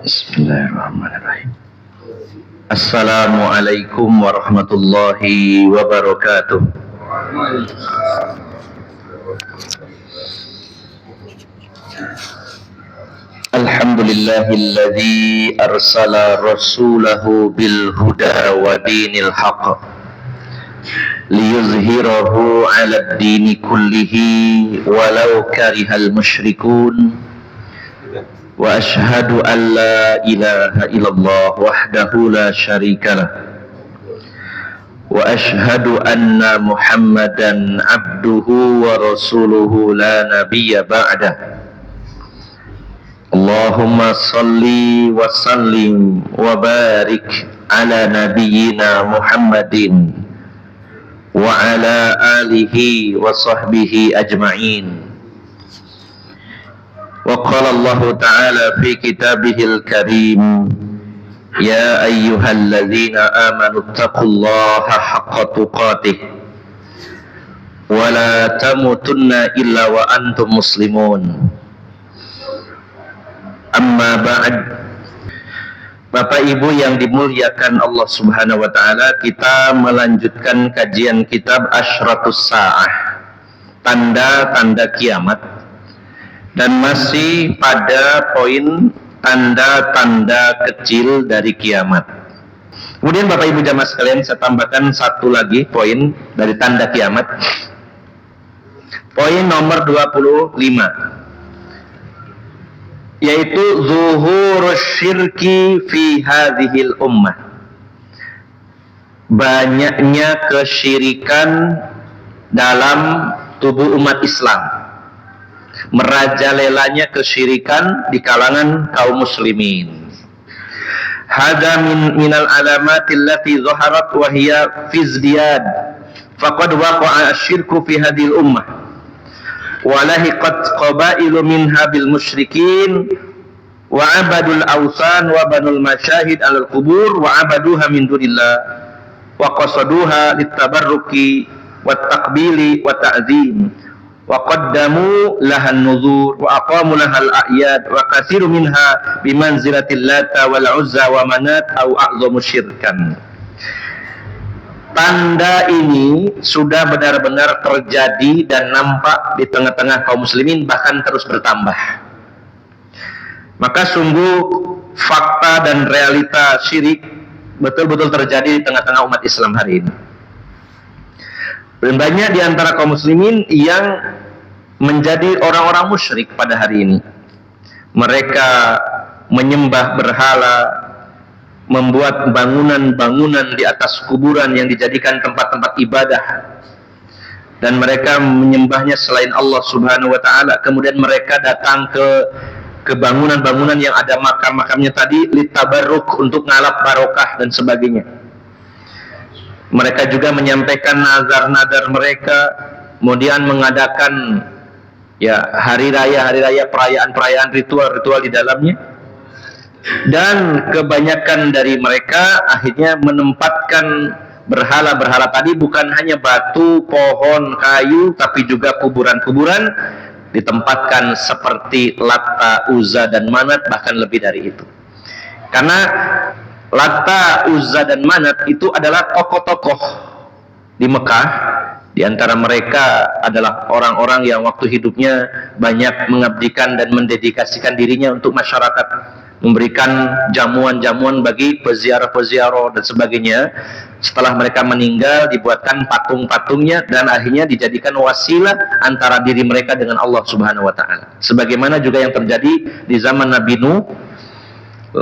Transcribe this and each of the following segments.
Bismillahirrahmanirrahim. Assalamualaikum warahmatullahi wabarakatuh. Alhamdulillahilladzi arsala rasulahu bil huda wa dinil haqq liyuzhirahu 'alad dini kullihi walau karihal musyrikun. Wa ashhadu an la ilaha illallah wahdahu la syarika lah wa ashhadu anna Muhammadan abduhu wa rasuluhu la nabiyya ba'dah. Allahumma salli wa sallim wa barik ala nabiyyina Muhammadin wa ala alihi wa sahbihi ajma'in. وقال الله تعالى في كتابه الكريم يا أيها الذين آمنوا اتقوا الله حق تقاته ولا تموتن إلا وأنتم مسلمون أما بعد. Bapak Ibu yang dimuliakan Allah Subhanahu wa taala, kita melanjutkan kajian kitab Asyratus Sa'ah, tanda-tanda kiamat, dan masih pada poin tanda-tanda kecil dari kiamat. Kemudian Bapak Ibu jamaah sekalian, saya tambahkan satu lagi poin dari tanda kiamat. Poin nomor 25, yaitu zuhurus syirki fi hadhil ummah. Banyaknya kesyirikan dalam tubuh umat Islam, merajalelanya kesyirikan di kalangan kaum muslimin. Hada minal alamatil lati zaharat wa hiya fi izdiyad faqad waqa'a asy-syirku fi hadhil ummah wa lahiqat qabailu minha bil musyrikin wa abadul awsan wa banul masyahid alal qubur wa abaduha min dunillah wa qasaduha litabarruki wat taqbili wa ta'zim wa qaddamu lahan nuzur wa aqamu lahal a'yad wa katsiru minha bimanzilatil lata wal uzza wa manat au a'zamu syirkan. Tanda ini sudah benar-benar terjadi dan nampak di tengah-tengah kaum muslimin, bahkan terus bertambah. Maka sungguh fakta dan realita syirik betul-betul terjadi di tengah-tengah umat Islam hari ini. Dan banyak di antara kaum muslimin yang menjadi orang-orang musyrik pada hari ini. Mereka menyembah berhala, membuat bangunan-bangunan di atas kuburan yang dijadikan tempat-tempat ibadah, dan mereka menyembahnya selain Allah Subhanahu wa taala. Kemudian mereka datang ke bangunan-bangunan yang ada makam-makamnya tadi litabarruk, untuk ngalap barokah dan sebagainya. Mereka juga menyampaikan nazar-nazar mereka, kemudian mengadakan hari raya, perayaan-perayaan, ritual-ritual di dalamnya. Dan kebanyakan dari mereka akhirnya menempatkan berhala-berhala tadi bukan hanya batu, pohon, kayu, tapi juga kuburan-kuburan ditempatkan seperti Lata, Uzza, dan Manat, bahkan lebih dari itu. Karena Lata, Uzza, dan Manat itu adalah tokoh-tokoh di Mekah. Di antara mereka adalah orang-orang yang waktu hidupnya banyak mengabdikan dan mendedikasikan dirinya untuk masyarakat, memberikan jamuan-jamuan bagi peziarah-peziarah dan sebagainya. Setelah mereka meninggal, dibuatkan patung-patungnya dan akhirnya dijadikan wasilah antara diri mereka dengan Allah Subhanahu wa taala. Sebagaimana juga yang terjadi di zaman Nabi Nuh,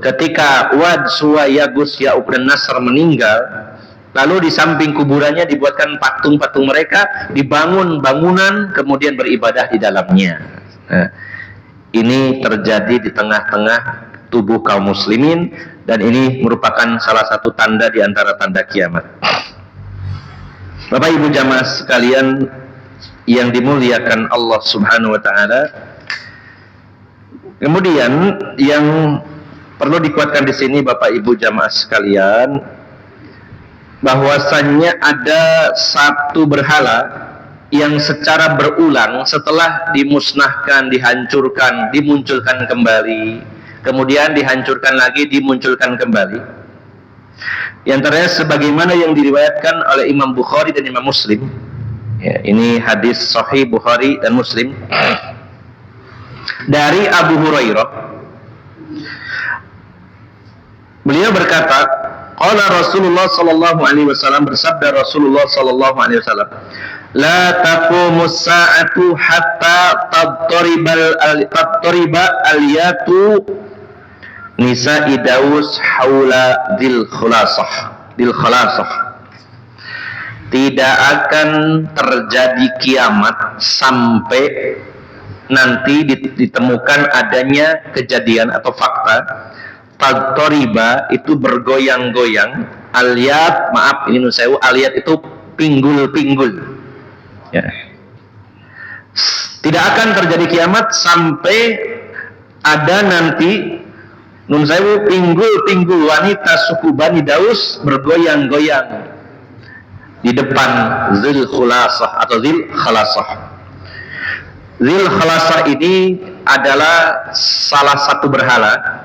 ketika Wad, Suwa, Yagus, Ya'uq, dan Nasr meninggal, lalu di samping kuburannya dibuatkan patung-patung mereka, dibangun bangunan, kemudian beribadah di dalamnya. Nah, ini terjadi di tengah-tengah tubuh kaum muslimin, dan ini merupakan salah satu tanda di antara tanda kiamat. Bapak Ibu jamaah sekalian yang dimuliakan Allah Subhanahu wa taala, kemudian yang perlu dikuatkan di sini Bapak Ibu jamaah sekalian, bahwasannya ada satu berhala yang secara berulang setelah dimusnahkan, dihancurkan, dimunculkan kembali, kemudian dihancurkan lagi, dimunculkan kembali. Di antaranya sebagaimana yang diriwayatkan oleh Imam Bukhari dan Imam Muslim. Ya, ini hadis Sahih Bukhari dan Muslim dari Abu Hurairah. Beliau berkata, qala Rasulullah sallallahu alaihi wasallam, bersabda Rasulullah sallallahu alaihi wasallam, la taqumus sa'atu hatta tattariba al-yatu nisa'i Daus haula dil khalasah. Tidak akan terjadi kiamat sampai nanti ditemukan adanya kejadian atau fakta tattariba itu bergoyang-goyang, aliyat, maaf ini nusewu, aliyat itu pinggul-pinggul. Ya. Tidak akan terjadi kiamat sampai ada nanti nun sewu pinggul-pinggul wanita suku Bani Daus bergoyang-goyang di depan Zil Khulasah atau Zil Khalasah. Zil Khalasah ini adalah salah satu berhala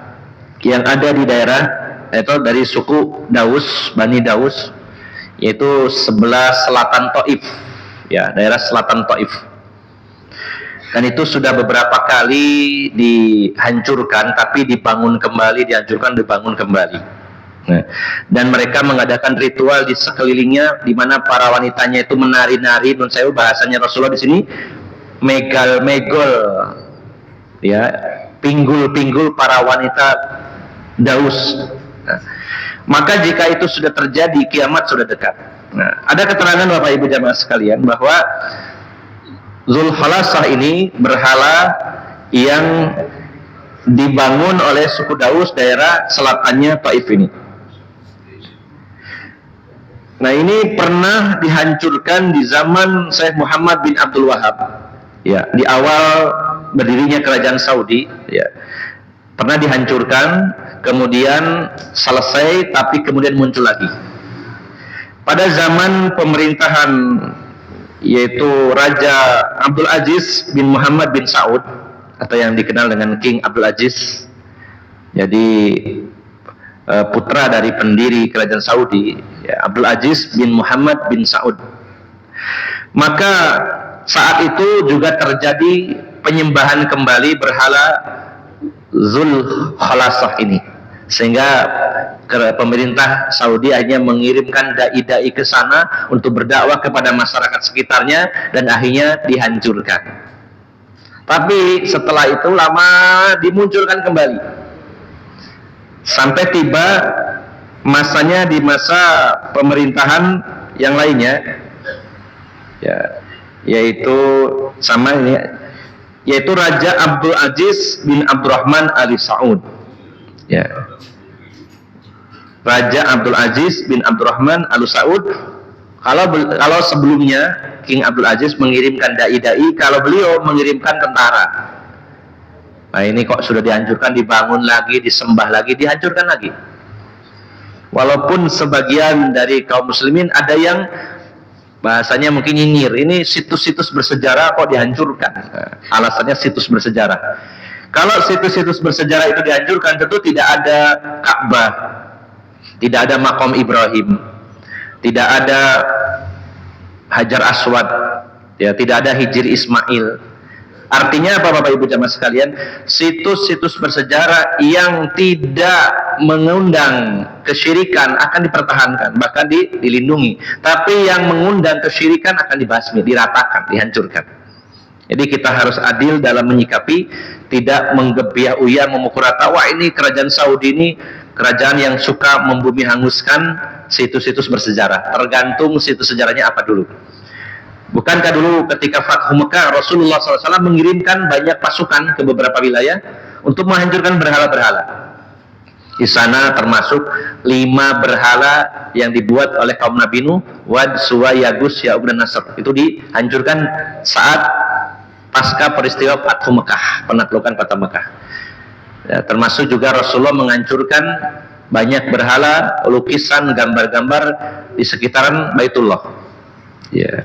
yang ada di daerah itu dari suku Daus, Bani Daus, yaitu sebelah selatan Taif, ya, daerah selatan Taif. Dan itu sudah beberapa kali dihancurkan, tapi dibangun kembali, dihancurkan, dibangun kembali. Nah, dan mereka mengadakan ritual di sekelilingnya, di mana para wanitanya itu menari-nari. Menurut saya bahasanya Rasulullah di sini megal-megol, ya, pinggul-pinggul para wanita Daus. Nah, maka jika itu sudah terjadi, kiamat sudah dekat. Nah, ada keterangan Bapak Ibu jamaah sekalian bahwa Zulkhalasah ini berhala yang dibangun oleh suku Daus daerah selatannya Taif ini. Nah, ini pernah dihancurkan di zaman Syekh Muhammad bin Abdul Wahab, ya, di awal berdirinya kerajaan Saudi, ya, pernah dihancurkan, kemudian selesai, tapi kemudian muncul lagi. Pada zaman pemerintahan yaitu Raja Abdul Aziz bin Muhammad bin Saud, atau yang dikenal dengan King Abdul Aziz, jadi putra dari pendiri kerajaan Saudi, ya, Abdul Aziz bin Muhammad bin Saud. Maka saat itu juga terjadi penyembahan kembali berhala Zulkhalasah ini, sehingga pemerintah Saudi hanya mengirimkan dai-dai ke sana untuk berdakwah kepada masyarakat sekitarnya, dan akhirnya dihancurkan. Tapi setelah itu lama dimunculkan kembali, sampai tiba masanya di masa pemerintahan yang lainnya, ya, yaitu sama ini, yaitu Raja Abdul Aziz bin Abdurrahman Ali Saud, ya. Raja Abdul Aziz bin Abdurrahman Al Saud. Kalau sebelumnya King Abdul Aziz mengirimkan dai-dai, kalau beliau mengirimkan tentara. Nah, ini kok sudah dihancurkan, dibangun lagi, disembah lagi, dihancurkan lagi. Walaupun sebagian dari kaum muslimin ada yang bahasanya mungkin nyinyir, ini situs-situs bersejarah kok dihancurkan. Alasannya situs bersejarah. Kalau situs-situs bersejarah itu dihancurkan, tentu tidak ada Ka'bah, tidak ada Maqam Ibrahim, tidak ada Hajar Aswad, ya, tidak ada Hijr Ismail. Artinya apa Bapak Ibu jamaah sekalian? Situs-situs bersejarah yang tidak mengundang kesyirikan akan dipertahankan, bahkan dilindungi. Tapi yang mengundang kesyirikan akan dibasmi, diratakan, dihancurkan. Jadi kita harus adil dalam menyikapi, tidak menggebiah-uyah, memukul rata. Wah, ini kerajaan Saudi ini kerajaan yang suka membumi hanguskan situs-situs bersejarah. Tergantung situs sejarahnya apa dulu. Bukankah dulu ketika Fathu Mekah, Rasulullah SAW mengirimkan banyak pasukan ke beberapa wilayah untuk menghancurkan berhala-berhala. Di sana termasuk 5 berhala yang dibuat oleh kaum Nabi Nuh, Wad, Suwa, Yagus, Ya'ub, dan Nasr. Itu dihancurkan saat pasca peristiwa Fathu Mekah, penaklukan kota Mekah. Ya, termasuk juga Rasulullah menghancurkan banyak berhala, lukisan, gambar-gambar di sekitaran Baitullah. Ya.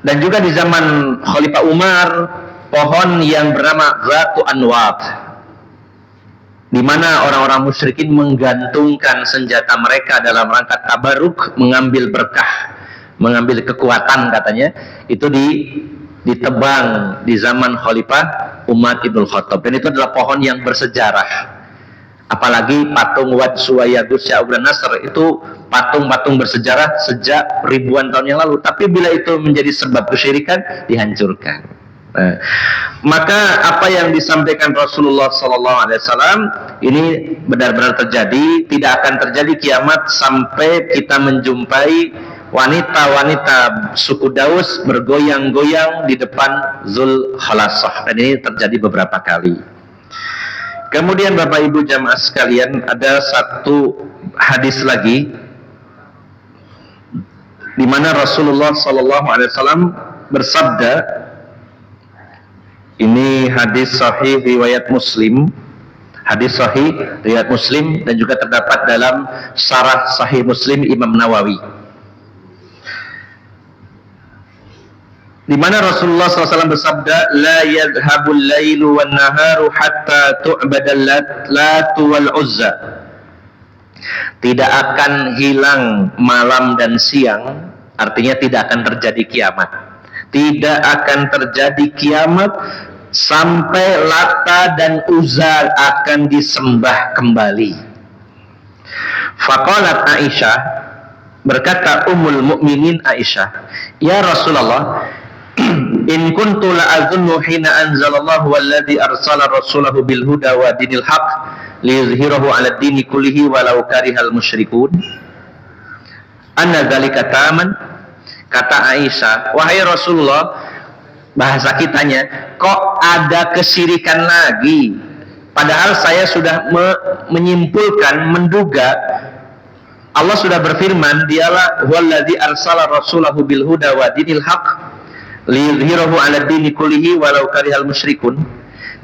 Dan juga di zaman Khalifah Umar, pohon yang bernama Zatu Anwat, di mana orang-orang musyrikin menggantungkan senjata mereka dalam rangka tabarruk, mengambil berkah, mengambil kekuatan katanya, itu ditebang di zaman Khalifah Umar Ibn Khattab. Dan itu adalah pohon yang bersejarah. Apalagi patung Wad Suwayagus Sya'ubran Nasr itu patung-patung bersejarah sejak ribuan tahun yang lalu. Tapi bila itu menjadi sebab kesyirikan, dihancurkan. Nah, maka apa yang disampaikan Rasulullah SAW ini benar-benar terjadi. Tidak akan terjadi kiamat sampai kita menjumpai wanita-wanita suku Daus bergoyang-goyang di depan Zul Khalasah. Dan ini terjadi beberapa kali. Kemudian Bapak Ibu jamaah sekalian, ada satu hadis lagi di mana Rasulullah SAW bersabda, ini hadis sahih riwayat Muslim, hadis sahih riwayat Muslim, dan juga terdapat dalam syarah Sahih Muslim Imam Nawawi, di mana Rasulullah SAW bersabda, la yadhhabul lailu wan naharu hatta tu'badal latu wal uzza. Tidak akan hilang malam dan siang, artinya tidak akan terjadi kiamat. Tidak akan terjadi kiamat sampai Lata dan Uzza akan disembah kembali. Faqalat Aisyah, berkata Ummul Mukminin Aisyah, ya Rasulullah, in kuntu la'azunnu hina anzalallahu walladhi arsala rasulahu bil huda wa dinil haq liyuzhirahu 'ala ad-dini kullihi walau karihal musyrikun. Anna dzalika taman. Kata Aisyah, wahai Rasulullah, bahasa kitanya, kok ada kesyirikan lagi? Padahal saya sudah menyimpulkan, menduga Allah sudah berfirman, dialah walladzi arsala rasulahu bil huda wa dinil haq liyuzhirahu 'ala ad-dini kullihi walau karihal musyrikun.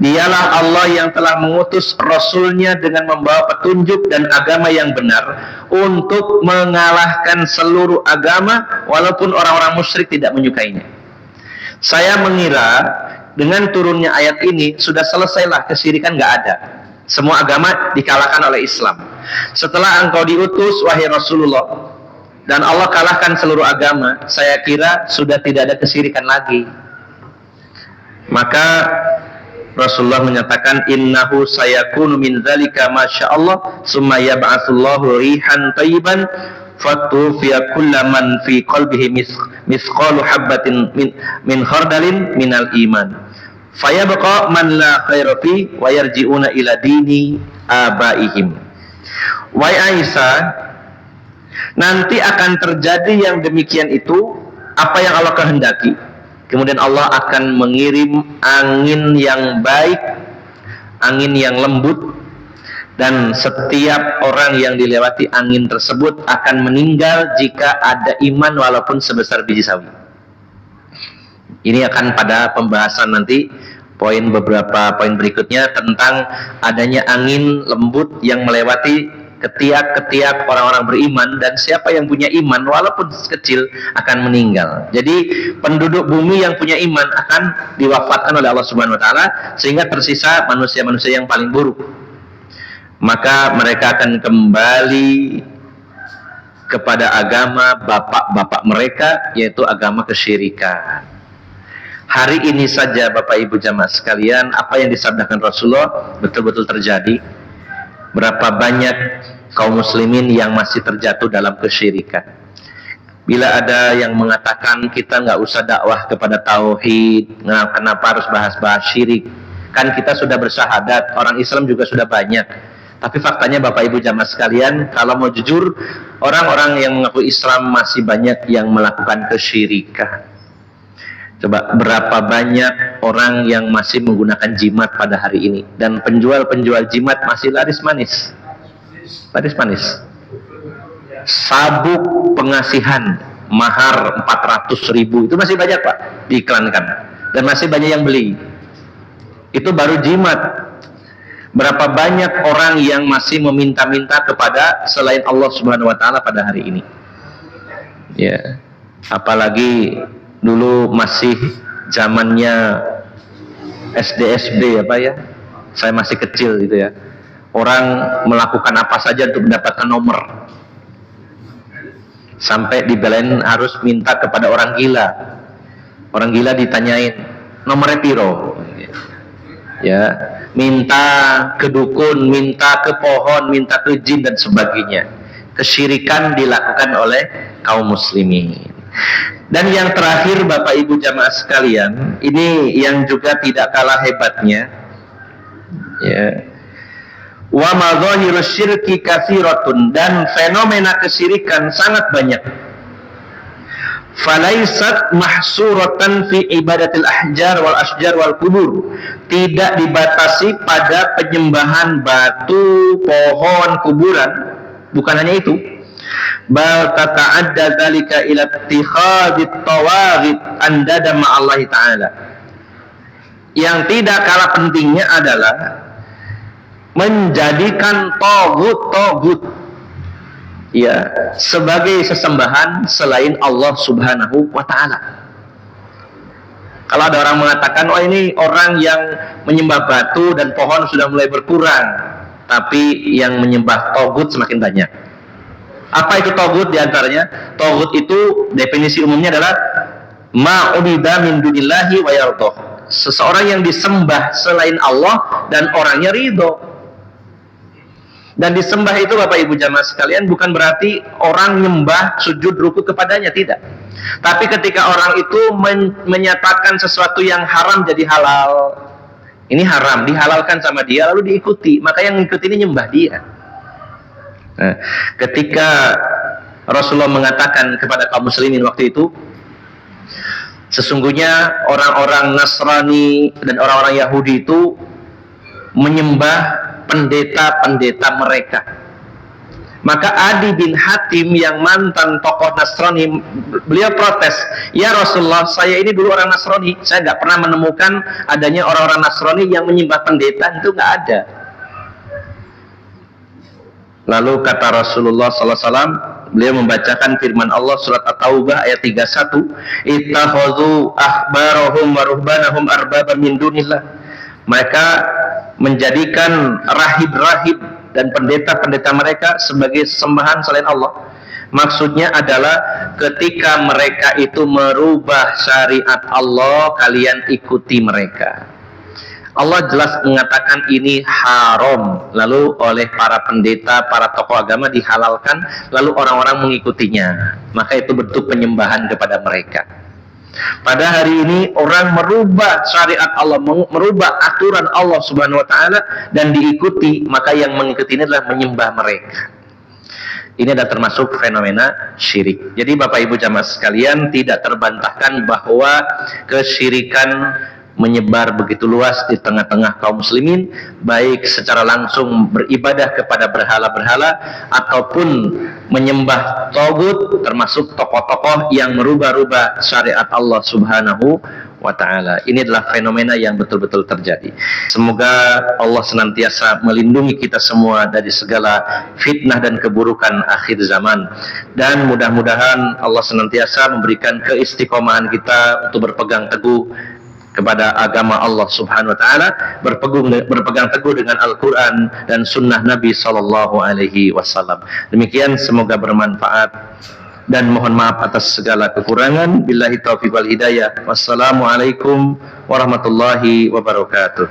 Dialah Allah yang telah mengutus Rasulnya dengan membawa petunjuk dan agama yang benar untuk mengalahkan seluruh agama walaupun orang-orang musyrik tidak menyukainya. Saya mengira dengan turunnya ayat ini sudah selesailah kesyirikan, nggak ada. Semua agama dikalahkan oleh Islam. Setelah engkau diutus wahai Rasulullah dan Allah kalahkan seluruh agama, saya kira sudah tidak ada kesyirikan lagi. Maka Rasulullah menyatakan, innahu sayakunu min dzalika masyaallah summa yab'atsullahu rihan thayyiban fatufiya kullaman fi qalbihi misqalu habbatin min khardalin minal iman fayabqa man la khaira fi wa yarji'una ila dini abaihim. Wahai Aisyah, nanti akan terjadi yang demikian itu, apa yang Allah kehendaki. Kemudian Allah akan mengirim angin yang baik, angin yang lembut, dan setiap orang yang dilewati angin tersebut akan meninggal jika ada iman walaupun sebesar biji sawi. Ini akan pada pembahasan nanti, beberapa poin berikutnya tentang adanya angin lembut yang melewati ketiak-ketiak orang-orang beriman, dan siapa yang punya iman walaupun kecil akan meninggal. Jadi penduduk bumi yang punya iman akan diwafatkan oleh Allah Subhanahu wa taala, sehingga tersisa manusia-manusia yang paling buruk. Maka mereka akan kembali kepada agama bapak-bapak mereka, yaitu agama kesyirikan. Hari ini saja Bapak Ibu jamaah sekalian, apa yang disabdakan Rasulullah betul-betul terjadi. Berapa banyak kaum muslimin yang masih terjatuh dalam kesyirikan. Bila ada yang mengatakan kita nggak usah dakwah kepada tauhid, kenapa harus bahas-bahas syirik? Kan kita sudah bersyahadat, orang Islam juga sudah banyak. Tapi faktanya Bapak Ibu jamaah sekalian, kalau mau jujur, orang-orang yang mengaku Islam masih banyak yang melakukan kesyirikan. Coba berapa banyak orang yang masih menggunakan jimat pada hari ini, dan penjual-penjual jimat masih laris manis. Laris manis. Sabuk pengasihan mahar 400.000 itu masih banyak Pak diiklankan, dan masih banyak yang beli. Itu baru jimat. Berapa banyak orang yang masih meminta-minta kepada selain Allah Subhanahu wa taala pada hari ini. Ya. Apalagi dulu masih zamannya SD apa ya, saya masih kecil gitu ya, orang melakukan apa saja untuk mendapatkan nomor, sampai dibelain harus minta kepada orang gila. Orang gila ditanyain nomornya piro, ya, minta ke dukun, minta ke pohon, minta ke jin dan sebagainya. Kesyirikan dilakukan oleh kaum muslimin. Dan yang terakhir, Bapak Ibu jamaah sekalian, ini yang juga tidak kalah hebatnya, ya. Wa madhahirus syirki katsiratun, dan fenomena kesyirikan sangat banyak. Falaisat mahsuratan fi ibadatil ahjar wal asjar wal kubur, tidak dibatasi pada penyembahan batu, pohon, kuburan. Bukan hanya itu, bal tata'adda dzalika ila ittikhadit tawaghit andada ma'allahi ta'ala. Yang tidak kalah pentingnya adalah menjadikan togut, ya, sebagai sesembahan selain Allah Subhanahu wa ta'ala. Kalau ada orang mengatakan, oh ini orang yang menyembah batu dan pohon sudah mulai berkurang, tapi yang menyembah togut semakin banyak. Apa itu togut? Diantaranya, togut itu definisi umumnya adalah ma'ubida min dunillahi wa yardoh, seseorang yang disembah selain Allah dan orangnya ridho. Dan disembah itu, Bapak Ibu jamaah sekalian, bukan berarti orang nyembah, sujud, ruku kepadanya, tidak. Tapi ketika orang itu menyatakan sesuatu yang haram jadi halal, ini haram, dihalalkan sama dia, lalu diikuti, maka yang mengikuti ini nyembah dia. Nah, ketika Rasulullah mengatakan kepada kaum muslimin waktu itu, sesungguhnya orang-orang Nasrani dan orang-orang Yahudi itu menyembah pendeta-pendeta mereka. Maka Adi bin Hatim yang mantan tokoh Nasrani, beliau protes, ya Rasulullah, saya ini dulu orang Nasrani, saya nggak pernah menemukan adanya orang-orang Nasrani yang menyembah pendeta, itu nggak ada. Lalu kata Rasulullah SAW, beliau membacakan firman Allah surat At-Taubah ayat 31, ittakhadhu ahbarahum wa ruhbanahum arbaban min dunillah. Mereka menjadikan rahib-rahib dan pendeta-pendeta mereka sebagai sembahan selain Allah. Maksudnya adalah ketika mereka itu merubah syariat Allah, kalian ikuti mereka. Allah jelas mengatakan ini haram, lalu oleh para pendeta, para tokoh agama dihalalkan, lalu orang-orang mengikutinya. Maka itu bentuk penyembahan kepada mereka. Pada hari ini orang merubah syariat Allah, merubah aturan Allah Subhanahu wa ta'ala dan diikuti, maka yang mengikuti ini adalah menyembah mereka. Ini adalah termasuk fenomena syirik. Jadi Bapak Ibu jamaah sekalian, tidak terbantahkan bahwa kesyirikan menyebar begitu luas di tengah-tengah kaum muslimin, baik secara langsung beribadah kepada berhala-berhala ataupun menyembah tagut, termasuk tokoh-tokoh yang merubah-rubah syariat Allah Subhanahu wa ta'ala. Ini adalah fenomena yang betul-betul terjadi. Semoga Allah senantiasa melindungi kita semua dari segala fitnah dan keburukan akhir zaman, dan mudah-mudahan Allah senantiasa memberikan keistiqomahan kita untuk berpegang teguh kepada agama Allah Subhanahu wa ta'ala, berpegang teguh dengan Al-Quran dan sunnah Nabi Sallallahu Alaihi Wasallam. Demikian, semoga bermanfaat dan mohon maaf atas segala kekurangan. Billahi taufiq wal hidayah. Wassalamualaikum warahmatullahi wabarakatuh.